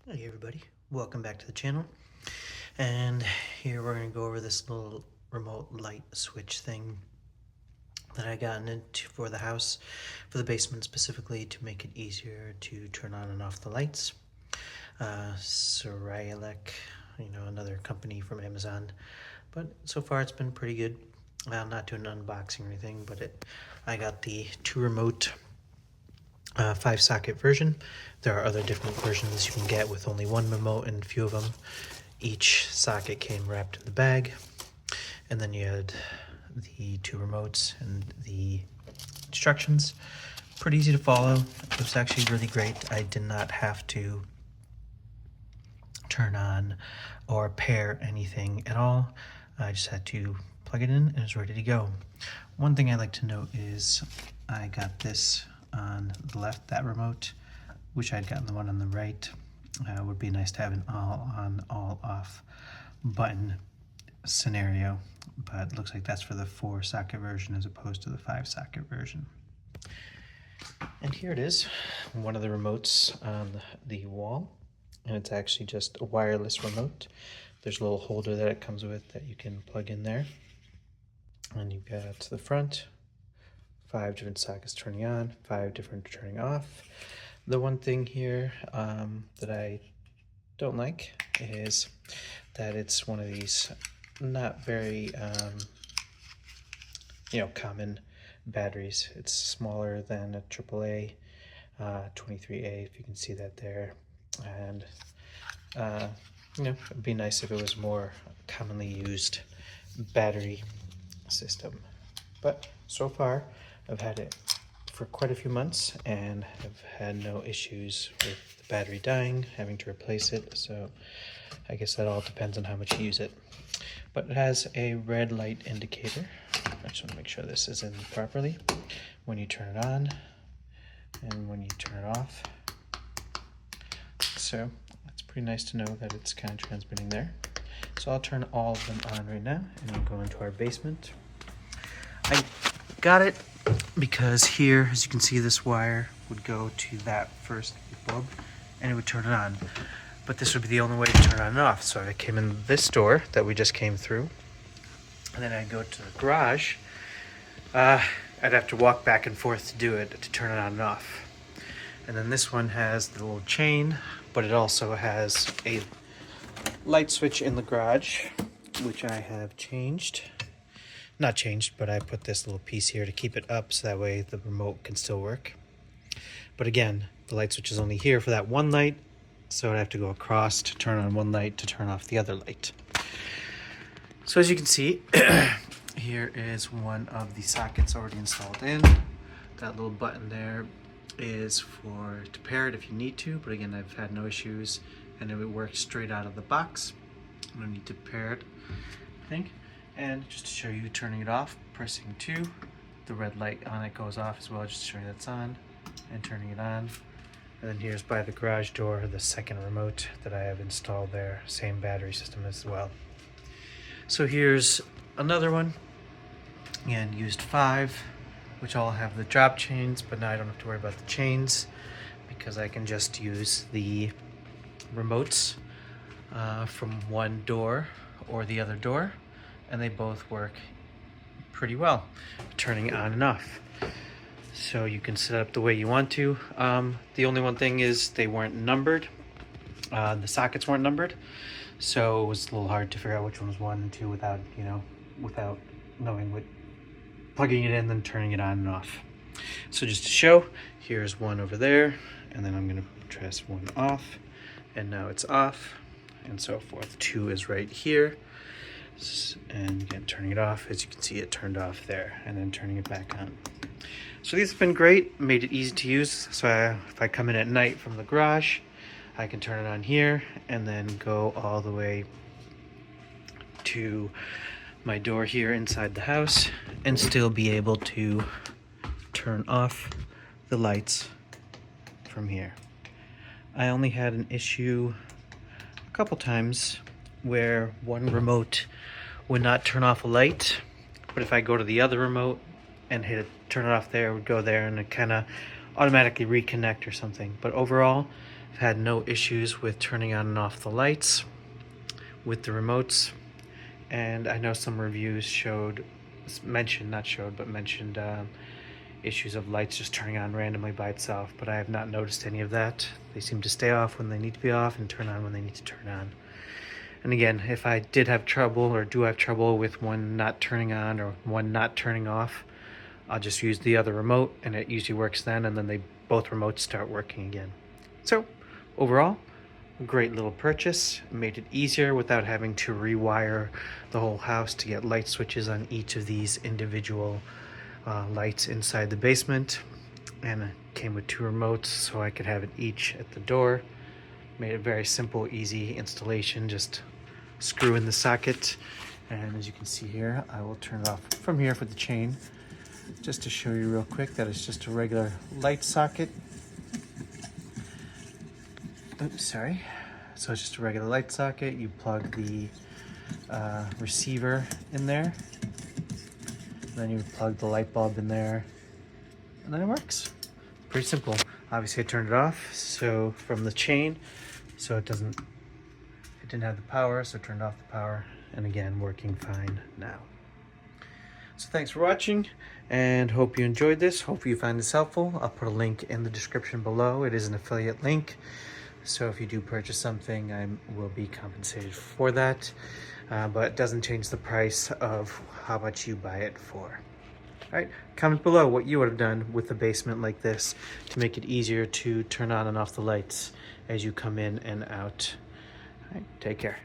Hey everybody, welcome back to the channel. And here we're going to go over this little remote light switch thing that I got into for the house, for the basement specifically, to make it easier to turn on and off the lights. Cyrilec, another company from Amazon, but so far it's been pretty good. I'm not doing an unboxing or anything, but I got the 2 remote 5 socket version. There are other different versions you can get with only 1 remote, and a few of them. Each socket came wrapped in the bag, and then you had the 2 remotes and the instructions. Pretty easy to follow. It was actually really great. I did not have to turn on or pair anything at all. I just had to plug it in and it's ready to go. One thing I like to note is I got this on the left, that remote, which I'd gotten the one on the right. Would be nice to have an all on, all off button scenario, but it looks like that's for the 4-socket version as opposed to the 5-socket version. And here it is, one of the remotes on the wall, and it's actually just a wireless remote. There's a little holder that it comes with that you can plug in there, and you've got the front, 5 different sockets turning on, 5 different turning off. The one thing here that I don't like is that it's one of these not very common batteries. It's smaller than a AAA 23A, if you can see that there. And it'd be nice if it was more commonly used battery system. But so far I've had it for quite a few months and have had no issues with the battery dying, having to replace it. So I guess that all depends on how much you use it. But it has a red light indicator. I just want to make sure this is in properly when you turn it on and when you turn it off. So it's pretty nice to know that it's kind of transmitting there. So I'll turn all of them on right now and we'll go into our basement. I got it because here, as you can see, this wire would go to that first bulb and it would turn it on. But this would be the only way to turn it on and off. So I came in this door that we just came through, and then I'd go to the garage. I'd have to walk back and forth to do it, to turn it on and off. And then this one has the little chain, but it also has a light switch in the garage, which I have changed. Not changed, but I put this little piece here to keep it up so that way the remote can still work. But again, the light switch is only here for that one light, so I'd have to go across to turn on one light to turn off the other light. So as you can see, here is one of the sockets already installed in. That little button there is to pair it if you need to, but again, I've had no issues and it would work straight out of the box. No need to pair it, I think. And just to show you turning it off, pressing 2, the red light on it goes off as well, just to show you that's on, and turning it on. And then here's by the garage door, the second remote that I have installed there, same battery system as well. So here's another one, and used 5, which all have the drop chains, but now I don't have to worry about the chains because I can just use the remotes from one door or the other door, and they both work pretty well, turning on and off. So you can set up the way you want to. The only one thing is they weren't numbered. The sockets weren't numbered, so it was a little hard to figure out which one was 1 and 2 without knowing what, plugging it in, then turning it on and off. So just to show, here's one over there, and then I'm gonna press 1 off, and now it's off, and so forth. 2 is right here. And again, turning it off, as you can see, it turned off there, and then turning it back on. So these have been great, made it easy to use. So if I come in at night from the garage, I can turn it on here and then go all the way to my door here inside the house and still be able to turn off the lights from here. I only had an issue a couple times where one remote would not turn off a light, but if I go to the other remote and hit it, turn it off there, it would go there and it kind of automatically reconnect or something. But overall, I've had no issues with turning on and off the lights with the remotes. And I know some reviews mentioned issues of lights just turning on randomly by itself, but I have not noticed any of that. They seem to stay off when they need to be off and turn on when they need to turn on. And again, if I did have trouble or do have trouble with one not turning on or one not turning off, I'll just use the other remote and it usually works then, and then both remotes start working again. So overall, a great little purchase. It made it easier without having to rewire the whole house to get light switches on each of these individual lights inside the basement. And it came with 2 remotes so I could have it each at the door. Made it very simple, easy installation. Just screw in the socket, and as you can see here, I will turn it off from here for the chain, just to show you real quick that it's just a regular light socket. Oops, sorry. So it's just a regular light socket. You plug the receiver in there, then you plug the light bulb in there, and then it works. Pretty simple. Obviously I turned it off so from the chain, so it didn't have the power, so I turned off the power, and again, working fine now. So thanks for watching, and hope you enjoyed this. Hope you find this helpful. I'll put a link in the description below. It is an affiliate link, so if you do purchase something, I will be compensated for that, but it doesn't change the price of how much you buy it for. All right, comment below what you would have done with a basement like this to make it easier to turn on and off the lights as you come in and out. All right, take care.